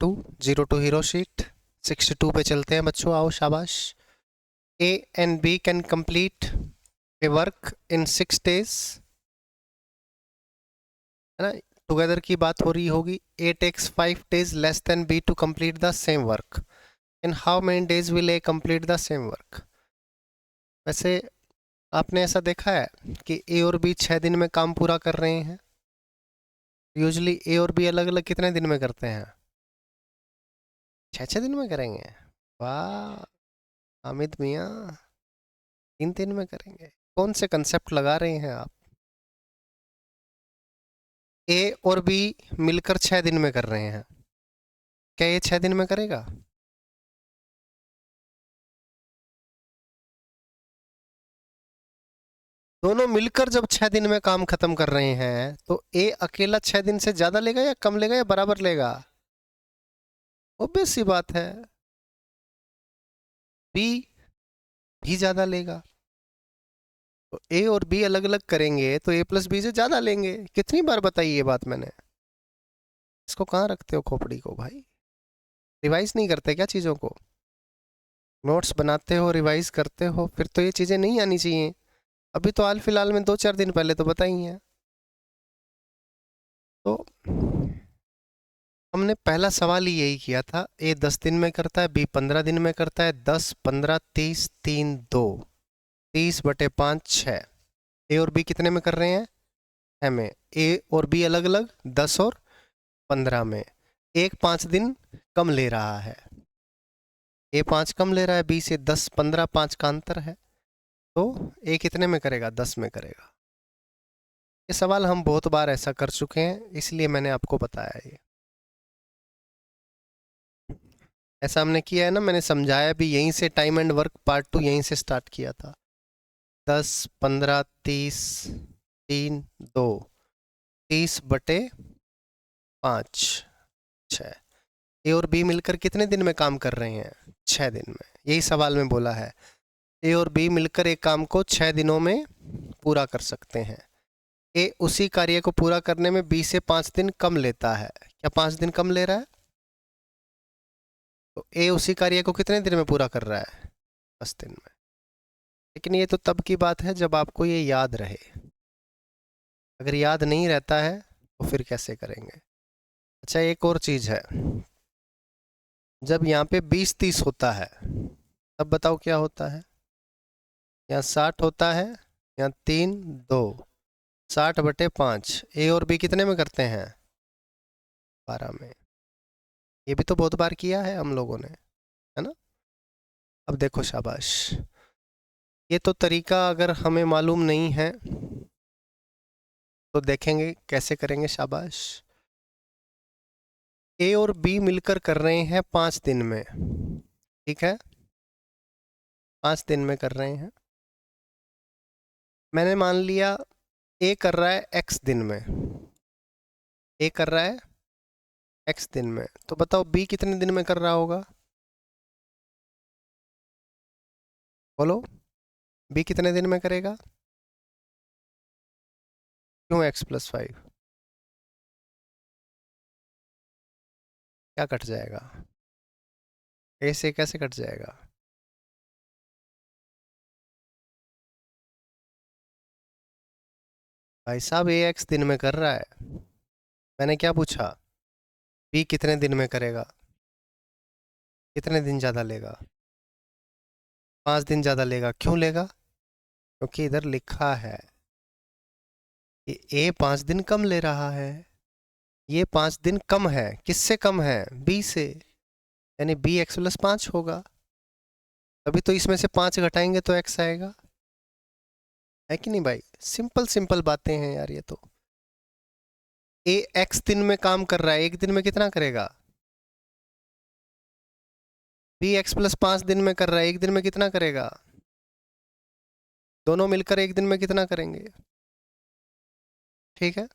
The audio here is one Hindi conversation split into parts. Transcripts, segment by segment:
0 टू हीरो शीट 62 पे चलते हैं बच्चों, आओ शाबाश। A and B can complete a work in 6 days, है ना, टुगेदर की बात हो रही होगी। A takes 5 days less than B to complete the same work. In how many days will A complete the same work? वैसे आपने ऐसा देखा है कि A और B 6 दिन में काम पूरा कर रहे हैं? यूजुअली A और B अलग अलग कितने दिन में करते हैं? 6 दिन में करेंगे। वाह हामिद मियाँ, 3 दिन में करेंगे। कौन से कंसेप्ट लगा रहे हैं आप? A और B मिलकर 6 दिन में कर रहे हैं, क्या ये 6 दिन में करेगा? दोनों मिलकर जब 6 दिन में काम खत्म कर रहे हैं तो A अकेला 6 दिन से ज्यादा लेगा या कम लेगा या बराबर लेगा? ऑब्वियस सी बात है, B भी ज्यादा लेगा। तो A और B अलग अलग करेंगे तो A प्लस B से ज्यादा लेंगे। कितनी बार बताई ये बात मैंने? इसको कहाँ रखते हो खोपड़ी को भाई? रिवाइज नहीं करते क्या चीज़ों को? नोट्स बनाते हो, रिवाइज करते हो, फिर तो ये चीज़ें नहीं आनी चाहिए। अभी तो हाल फिलहाल में 2-4 दिन पहले तो बताई हैं। तो हमने पहला सवाल ही यही किया था, A 10 दिन में करता है, B 15 दिन में करता है। 10, 15, 30, 3, 2, 30/5 6। A और B कितने में कर रहे हैं? हमें A और B अलग अलग 10 और 15 में। एक 5 दिन कम ले रहा है, A 5 कम ले रहा है B से, 10, 15, 5 का अंतर है। तो A कितने में करेगा? 10 में करेगा। ये सवाल हम बहुत बार ऐसा कर चुके हैं, इसलिए मैंने आपको बताया ये। ऐसा हमने किया है ना, मैंने समझाया भी यहीं से। टाइम एंड वर्क पार्ट 2 यहीं से स्टार्ट किया था। 10, 15, 30, 3, 2, 30/5 6। ए और बी मिलकर कितने दिन में काम कर रहे हैं? 6 दिन में। यही सवाल में बोला है, ए और बी मिलकर एक काम को 6 दिनों में पूरा कर सकते हैं। ए उसी कार्य को पूरा करने में बी से 5 दिन कम लेता है। क्या 5 दिन कम ले रहा है? तो ए उसी कार्य को कितने दिन में पूरा कर रहा है? 10 दिन में। लेकिन ये तो तब की बात है जब आपको ये याद रहे। अगर याद नहीं रहता है तो फिर कैसे करेंगे? अच्छा एक और चीज़ है, जब यहाँ पे 20-30 होता है तब बताओ क्या होता है? यहाँ 60 होता है, यहाँ 3, 2, 60/5। ए और बी कितने में करते हैं? 12 में। ये भी तो बहुत बार किया है हम लोगों ने, है ना? अब देखो शाबाश, ये तो तरीका अगर हमें मालूम नहीं है तो देखेंगे कैसे करेंगे। शाबाश, ए और बी मिलकर कर रहे हैं 5 दिन में, ठीक है? 5 दिन में कर रहे हैं। मैंने मान लिया ए कर रहा है x दिन में, ए कर रहा है x दिन में, तो बताओ बी कितने दिन में कर रहा होगा? बोलो, बी कितने दिन में करेगा? क्यों x+5? क्या कट जाएगा? ए से कैसे कट जाएगा? भाई साहब ए x दिन में कर रहा है, मैंने क्या पूछा? बी कितने दिन में करेगा? कितने दिन ज़्यादा लेगा? 5 दिन ज़्यादा लेगा। क्यों लेगा? क्योंकि इधर लिखा है कि ए 5 दिन कम ले रहा है। ये 5 दिन कम है, किससे कम है? बी से, यानी बी x+5 होगा। अभी तो इसमें से 5 घटाएंगे तो x आएगा, है कि नहीं भाई? सिंपल सिंपल बातें हैं यार ये तो। ए x दिन में काम कर रहा है, एक दिन में कितना करेगा? बी x+5 दिन में कर रहा है, एक दिन में कितना करेगा? दोनों मिलकर एक दिन में कितना करेंगे? ठीक है,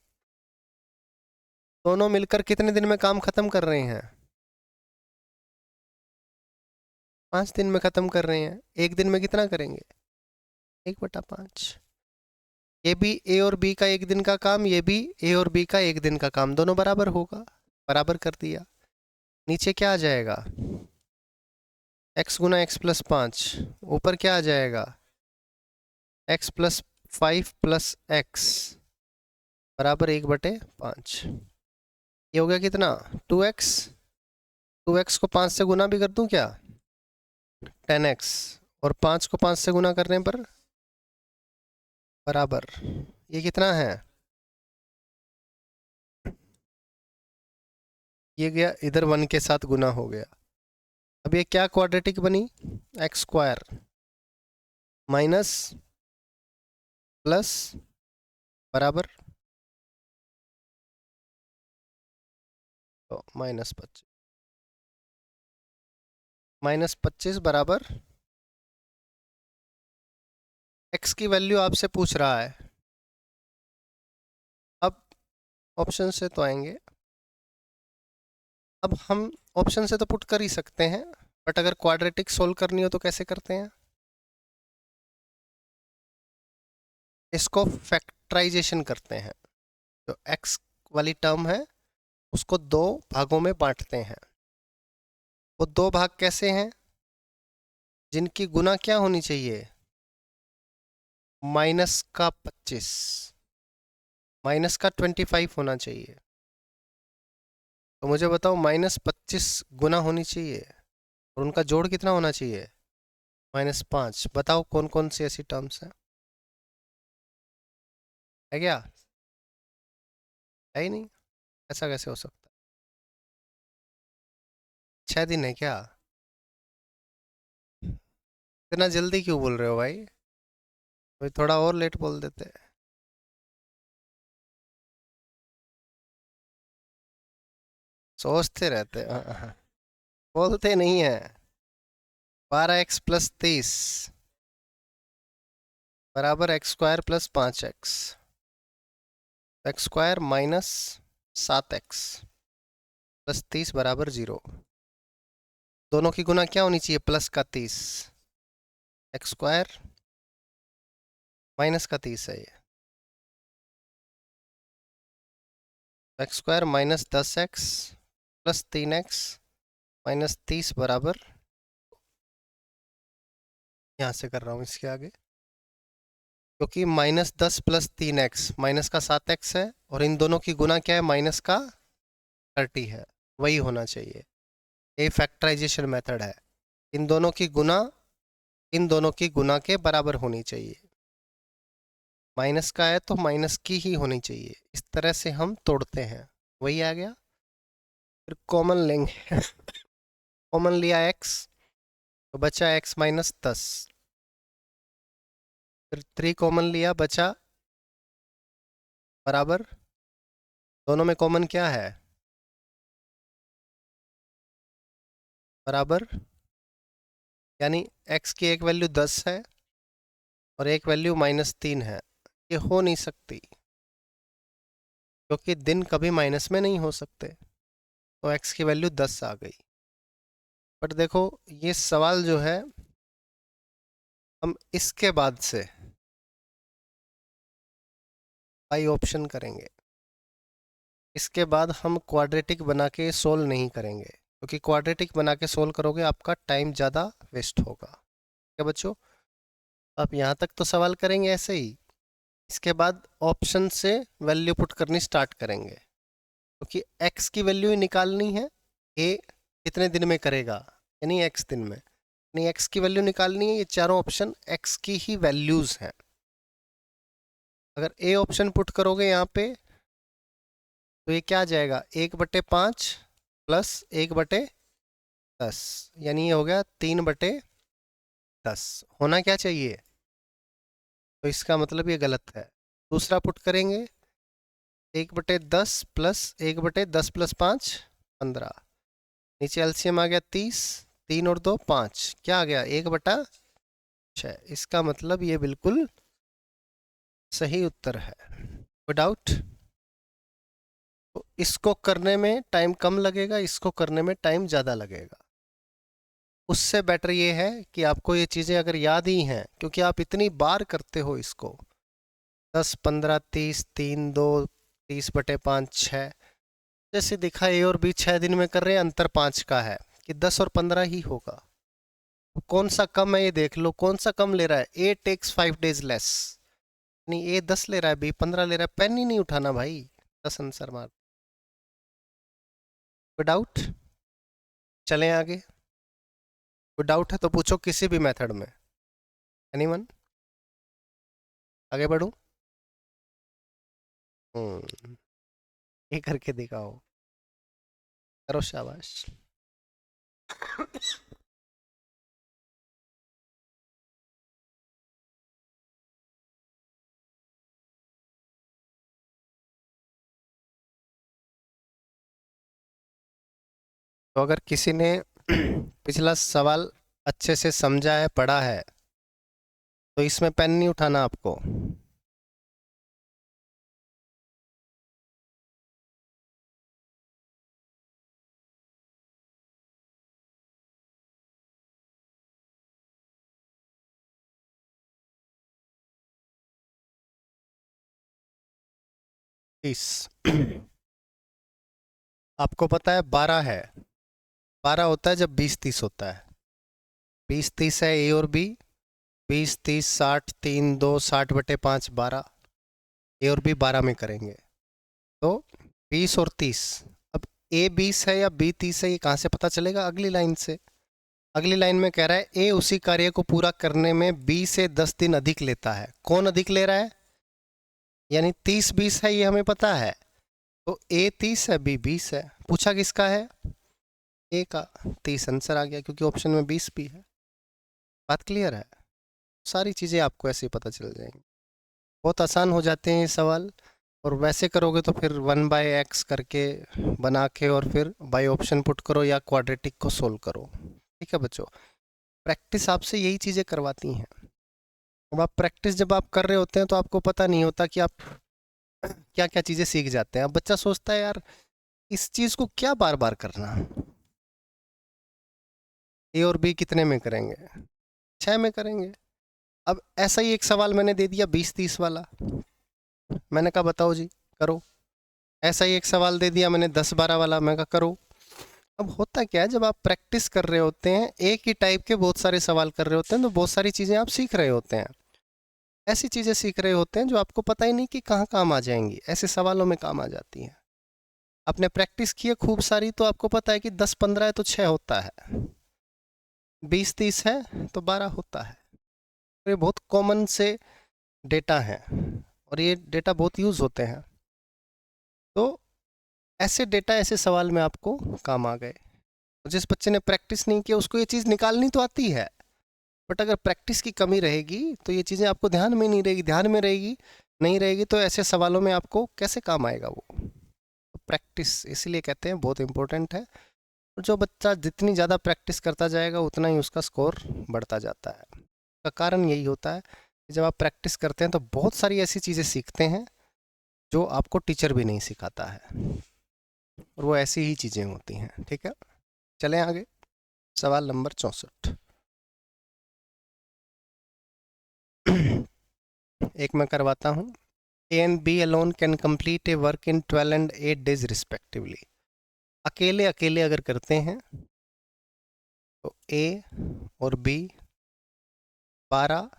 दोनों मिलकर कितने दिन में काम खत्म कर रहे हैं? 5 दिन में खत्म कर रहे हैं। एक दिन में कितना करेंगे? 1/5। ये भी ए और बी का एक दिन का काम, ये भी ए और बी का एक दिन का काम, दोनों बराबर होगा। बराबर कर दिया। नीचे क्या आ जाएगा, x गुना x प्लस 5, ऊपर क्या आ जाएगा, x प्लस 5 प्लस x बराबर 1/5। ये हो गया कितना, 2x। 2x को 5 से गुना भी कर दूं क्या, 10x, और 5 को 5 से गुना करने पर बराबर, ये कितना है, ये गया इधर 1 के साथ गुना हो गया। अब ये क्या क्वाड्रेटिक बनी, एक्स स्क्वायर माइनस प्लस बराबर, तो -25 बराबर, x की वैल्यू आपसे पूछ रहा है। अब ऑप्शन से तो आएंगे, अब हम ऑप्शन से तो पुट कर ही सकते हैं, बट अगर क्वाड्रेटिक सोल्व करनी हो तो कैसे करते हैं, इसको फैक्टराइजेशन करते हैं। जो x वाली टर्म है उसको दो भागों में बांटते हैं। वो दो भाग कैसे हैं, जिनकी गुना क्या होनी चाहिए, माइनस का 25, माइनस का 25 होना चाहिए। तो मुझे बताओ -25 गुना होनी चाहिए और उनका जोड़ कितना होना चाहिए, -5। बताओ कौन कौन सी ऐसी टर्म्स हैं, है क्या, है ही नहीं, ऐसा कैसे हो सकता है, 6 दिन है क्या, इतना जल्दी क्यों बोल रहे हो भाई, कोई थोड़ा और लेट बोल देते, सोचते रहते बोलते नहीं है। 12x प्लस 30 बराबर x square plus 5x, x square minus 7x plus 30 बराबर 0। दोनों की गुना क्या होनी चाहिए, प्लस का 30, एक्स स्क्वायर माइनस का 30 है ये, x square minus 10x plus 3x minus 30 बराबर, यहाँ से कर रहा हूँ इसके आगे, क्योंकि -10 प्लस 3x माइनस का 7x है, और इन दोनों की गुना क्या है, माइनस का 30 है, वही होना चाहिए। ये फैक्टराइजेशन मेथड है, इन दोनों की गुना इन दोनों की गुना के बराबर होनी चाहिए, माइनस का है तो माइनस की ही होनी चाहिए। इस तरह से हम तोड़ते हैं, वही आ गया। फिर कॉमन लेंगे कॉमन लिया x, तो बचा x माइनस 10, फिर 3 कॉमन लिया, बचा बराबर, दोनों में कॉमन क्या है, बराबर, यानी x की एक वैल्यू 10 है और एक वैल्यू -3 है, ये हो नहीं सकती, क्योंकि दिन कभी माइनस में नहीं हो सकते, तो x की वैल्यू 10 आ गई। बट देखो ये सवाल जो है, हम इसके बाद से बाई ऑप्शन करेंगे, इसके बाद हम क्वाड्रेटिक बना के सोल्व नहीं करेंगे, क्योंकि क्वाड्रेटिक बना के सोल्व करोगे आपका टाइम ज़्यादा वेस्ट होगा। क्या बच्चों, आप यहाँ तक तो सवाल करेंगे ऐसे ही, इसके बाद ऑप्शन से वैल्यू पुट करनी स्टार्ट करेंगे, क्योंकि x की वैल्यू ही निकालनी है, a कितने दिन में करेगा, यानी x दिन में, यानी x की वैल्यू निकालनी है। ये चारों ऑप्शन x की ही वैल्यूज़ हैं। अगर a ऑप्शन पुट करोगे यहाँ पे, तो ये क्या आ जाएगा, 1/5 प्लस 1/10, यानी ये हो गया 3/10, होना क्या चाहिए, तो इसका मतलब ये गलत है। दूसरा पुट करेंगे, 1/10 प्लस 1/10 प्लस 5 15, नीचे एलसीएम आ गया 30, 3 और 2 5, क्या आ गया 1/6। इसका मतलब ये बिल्कुल सही उत्तर है, नो डाउट। तो इसको करने में टाइम कम लगेगा, इसको करने में टाइम ज़्यादा लगेगा। उससे बेटर ये है कि आपको ये चीज़ें अगर याद ही हैं, क्योंकि आप इतनी बार करते हो इसको, 10 15 30 3 2 30/5 6, जैसे दिखा ए और बी 6 दिन में कर रहे हैं, अंतर 5 का है, कि 10 और 15 ही होगा। कौन सा कम है ये देख लो, कौन सा कम ले रहा है, ए टेक्स 5 days लेस। नहीं, ए 10 ले रहा है, बी 15 ले रहा है, पेन ही नहीं उठाना भाई, 10 आंसर मार। कोई डाउट? चलें आगे। कोई डाउट है तो पूछो किसी भी मेथड में। एनीवन? आगे बढ़ूं? ये करके दिखाओ, करो शाबाश। तो अगर किसी ने पिछला सवाल अच्छे से समझा है, पढ़ा है, तो इसमें पेन नहीं उठाना आपको। इस आपको पता है 12 है, 12 होता है जब 20-30 होता है। 20-30 है ए और बी, 20-30 60 3 2 60/5 12, ए और बी 12 में करेंगे। तो 20 और 30, अब ए 20 है या बी 30 है ये कहाँ से पता चलेगा? अगली लाइन से। अगली लाइन में कह रहा है ए उसी कार्य को पूरा करने में बी से 10 दिन अधिक लेता है। कौन अधिक ले रहा है? यानी 30-20 है, ये हमें पता है। तो ए 30 है, बी 20 है। पूछा किसका है? ए का। 30 आंसर आ गया, क्योंकि ऑप्शन में 20 भी है। बात क्लियर है? सारी चीज़ें आपको ऐसे ही पता चल जाएंगी, बहुत आसान हो जाते हैं ये सवाल। और वैसे करोगे तो फिर 1/x करके बना के और फिर बाई ऑप्शन पुट करो या क्वाड्रेटिक को सोल्व करो। ठीक है बच्चों, प्रैक्टिस आपसे यही चीज़ें करवाती हैं। अब आप प्रैक्टिस जब आप कर रहे होते हैं तो आपको पता नहीं होता कि आप क्या क्या चीज़ें सीख जाते हैं। अब बच्चा सोचता है यार इस चीज़ को क्या बार बार करना, ए और बी कितने में करेंगे? 6 में करेंगे। अब ऐसा ही एक सवाल मैंने दे दिया 20-30 वाला, मैंने कहा बताओ जी करो। ऐसा ही एक सवाल दे दिया मैंने 10-12 वाला, मैं कहा करो। अब होता क्या है, जब आप प्रैक्टिस कर रहे होते हैं, एक ही टाइप के बहुत सारे सवाल कर रहे होते हैं, तो बहुत सारी चीज़ें आप सीख रहे होते हैं। ऐसी चीज़ें सीख रहे होते हैं जो आपको पता ही नहीं कि कहाँ काम आ जाएंगी, ऐसे सवालों में काम आ जाती हैं। आपने प्रैक्टिस की है खूब सारी, तो आपको पता है कि 10-15 है तो 6 होता है, 20-30 है तो 12 होता है। तो ये बहुत कॉमन से डेटा है और ये डेटा बहुत यूज़ होते हैं। तो ऐसे डेटा ऐसे सवाल में आपको काम आ गए। जिस बच्चे ने प्रैक्टिस नहीं किया उसको ये चीज़ निकालनी तो आती है, बट अगर प्रैक्टिस की कमी रहेगी तो ये चीज़ें आपको ध्यान में नहीं रहेगी, ध्यान में रहेगी नहीं रहेगी तो ऐसे सवालों में आपको कैसे काम आएगा वो? तो प्रैक्टिस इसलिए कहते हैं बहुत इंपॉर्टेंट है। और जो बच्चा जितनी ज़्यादा प्रैक्टिस करता जाएगा उतना ही उसका स्कोर बढ़ता जाता है। का कारण यही होता है कि जब आप प्रैक्टिस करते हैं तो बहुत सारी ऐसी चीज़ें सीखते हैं जो आपको टीचर भी नहीं सिखाता है, और वो ऐसी ही चीज़ें होती हैं। ठीक है, चलें आगे। सवाल नंबर 64। एक मैं करवाता हूँ। A and B alone can complete a work in 12 and 8 days respectively. अकेले अकेले अगर करते हैं तो ए और बी 12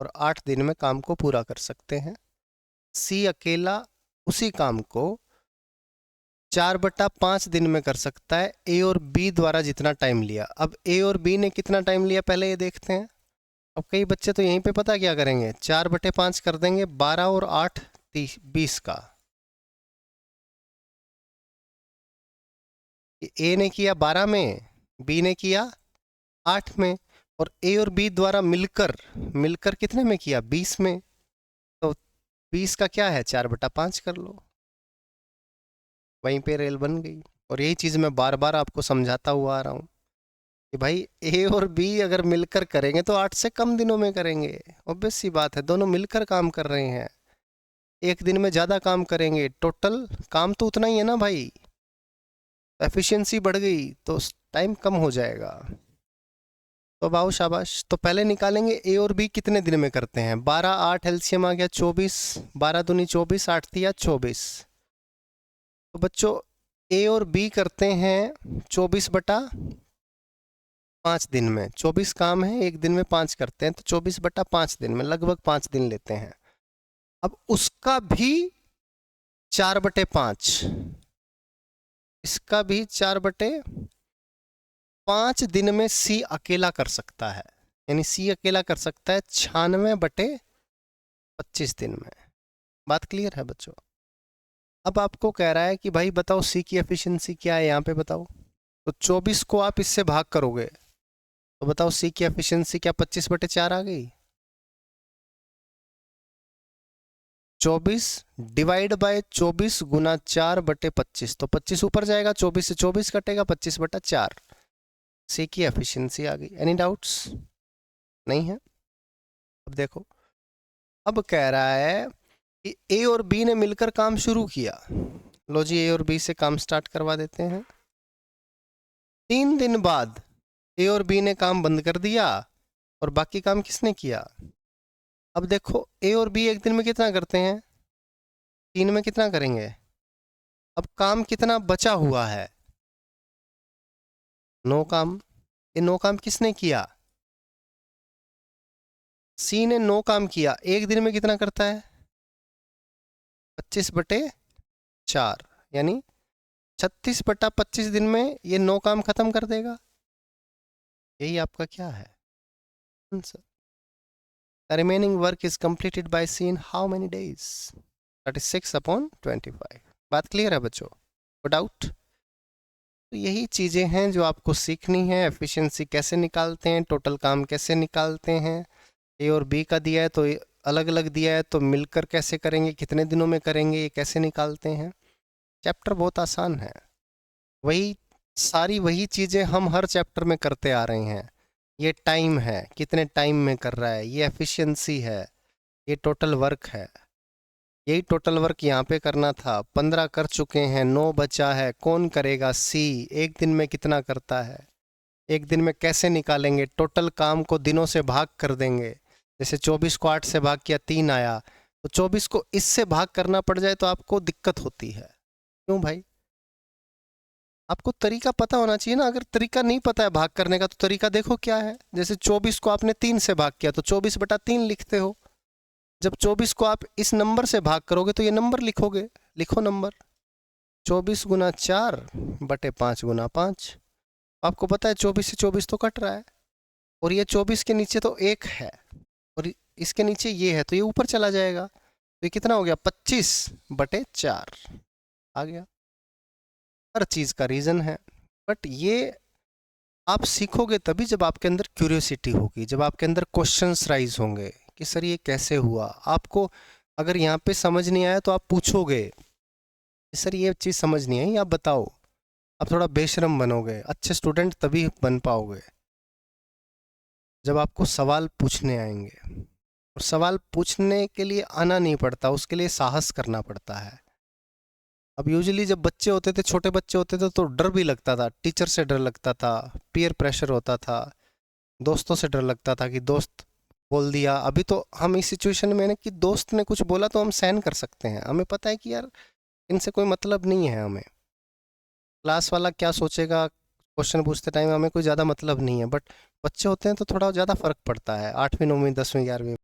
और 8 दिन में काम को पूरा कर सकते हैं। सी अकेला उसी काम को 4/5 दिन में कर सकता है, ए और बी द्वारा जितना टाइम लिया। अब ए और बी ने कितना टाइम लिया पहले ये देखते हैं। अब कई बच्चे तो यहीं पे पता क्या करेंगे, 4/5 कर देंगे, 12 और 8 20 का। ए ने किया 12 में, बी ने किया 8 में, और ए और बी द्वारा मिलकर मिलकर कितने में किया, 20 में। तो 20 का क्या है, 4/5 कर लो, वहीं पे रेल बन गई। और यही चीज़ मैं बार बार आपको समझाता हुआ आ रहा हूँ कि भाई ए और बी अगर मिलकर करेंगे तो 8 से कम दिनों में करेंगे। ऑब्वियस सी बात है, दोनों मिलकर काम कर रहे हैं, एक दिन में ज़्यादा काम करेंगे, टोटल काम तो उतना ही है ना भाई। एफिशिएंसी बढ़ गई तो टाइम कम हो जाएगा। तो बाबू शाबाश, तो पहले निकालेंगे ए और बी कितने दिन में करते हैं। 12 8 एलसीएम आ गया 24, 12 दूनी 24, 8 तिया 24। तो बच्चों ए और बी करते हैं 24/5 दिन में। 24 काम है, एक दिन में 5 करते हैं, तो 24/5 दिन में, लगभग 5 दिन लेते हैं। अब उसका भी 4/5, इसका भी 4/5 दिन में सी अकेला कर सकता है, यानी सी अकेला कर सकता है 96/25 दिन में। बात क्लियर है बच्चों? अब आपको कह रहा है कि भाई बताओ सी की एफिशिएंसी क्या है, यहाँ पे बताओ। तो 24 को आप इससे भाग करोगे तो बताओ सी की एफिशिएंसी क्या 25/4 आ गई? 24 डिवाइड बाय 24 गुना 4/25, तो 25 ऊपर जाएगा, 24 से 24 कटेगा, 25/4 सी की एफिशिएंसी आ गई। Any doubts? नहीं है? अब देखो, अब कह रहा है कि ए और बी ने मिलकर काम शुरू किया। लो जी, ए और बी से काम स्टार्ट करवा देते हैं। 3 दिन बाद ए और बी ने काम बंद कर दिया और बाकी काम किसने किया? अब देखो, ए और बी एक दिन में कितना करते हैं? 3 में कितना करेंगे? अब काम कितना बचा हुआ है? 9 काम। ये 9 काम किसने किया? सी ने 9 काम किया। एक दिन में कितना करता है? 25/4, यानी 36/25 दिन में ये 9 काम खत्म कर देगा। यही आपका क्या है answer? The remaining work is completed by C in how many days? 36/25। बात क्लियर है बच्चों? No doubt? तो यही चीज़ें हैं जो आपको सीखनी है। एफिशिएंसी कैसे निकालते हैं, टोटल काम कैसे निकालते हैं, ए और बी का दिया है तो अलग अलग दिया है तो मिलकर कैसे करेंगे, कितने दिनों में करेंगे, ये कैसे निकालते हैं। चैप्टर बहुत आसान है। वही सारी वही चीज़ें हम हर चैप्टर में करते आ रहे हैं। ये टाइम है, कितने टाइम में कर रहा है, ये एफिशिएंसी है, ये टोटल वर्क है। यही टोटल वर्क यहाँ पे करना था। 15 कर चुके हैं, 9 बचा है, कौन करेगा? सी। एक दिन में कितना करता है? एक दिन में कैसे निकालेंगे? टोटल काम को दिनों से भाग कर देंगे। जैसे 24 को 8 से भाग किया, 3 आया, तो 24 को इससे भाग करना पड़ जाए तो आपको दिक्कत होती है। क्यों भाई? आपको तरीका पता होना चाहिए ना। अगर तरीका नहीं पता है भाग करने का तो तरीका देखो क्या है। जैसे 24 को आपने 3 से भाग किया तो 24/3 लिखते हो। जब 24 को आप इस नंबर से भाग करोगे तो ये नंबर लिखोगे। लिखो नंबर 24 गुना 4/5 गुना 5। आपको पता है 24 से 24 तो कट रहा है, और ये 24 के नीचे तो 1 है और इसके नीचे ये है तो ये ऊपर चला जाएगा। तो ये कितना हो गया? 25/4 आ गया। हर चीज़ का रीज़न है, बट ये आप सीखोगे तभी जब आपके अंदर क्यूरियोसिटी होगी, जब आपके अंदर क्वेश्चंस राइज होंगे कि सर ये कैसे हुआ। आपको अगर यहाँ पे समझ नहीं आया तो आप पूछोगे सर ये चीज़ समझ नहीं आई, आप बताओ। आप थोड़ा बेशरम बनोगे। अच्छे स्टूडेंट तभी बन पाओगे जब आपको सवाल पूछने आएंगे, और सवाल पूछने के लिए आना नहीं पड़ता, उसके लिए साहस करना पड़ता है। अब यूजुअली जब बच्चे होते थे, छोटे बच्चे होते थे, तो डर भी लगता था, टीचर से डर लगता था, पीयर प्रेशर होता था, दोस्तों से डर लगता था कि दोस्त बोल दिया। अभी तो हम इस सिचुएशन में हैं कि दोस्त ने कुछ बोला तो हम सहन कर सकते हैं। हमें पता है कि यार इनसे कोई मतलब नहीं है, हमें क्लास वाला क्या सोचेगा क्वेश्चन पूछते टाइम हमें कोई ज़्यादा मतलब नहीं है। बट बच्चे होते हैं तो थोड़ा ज़्यादा फर्क पड़ता है, 8वीं 9वीं 10वीं 11वीं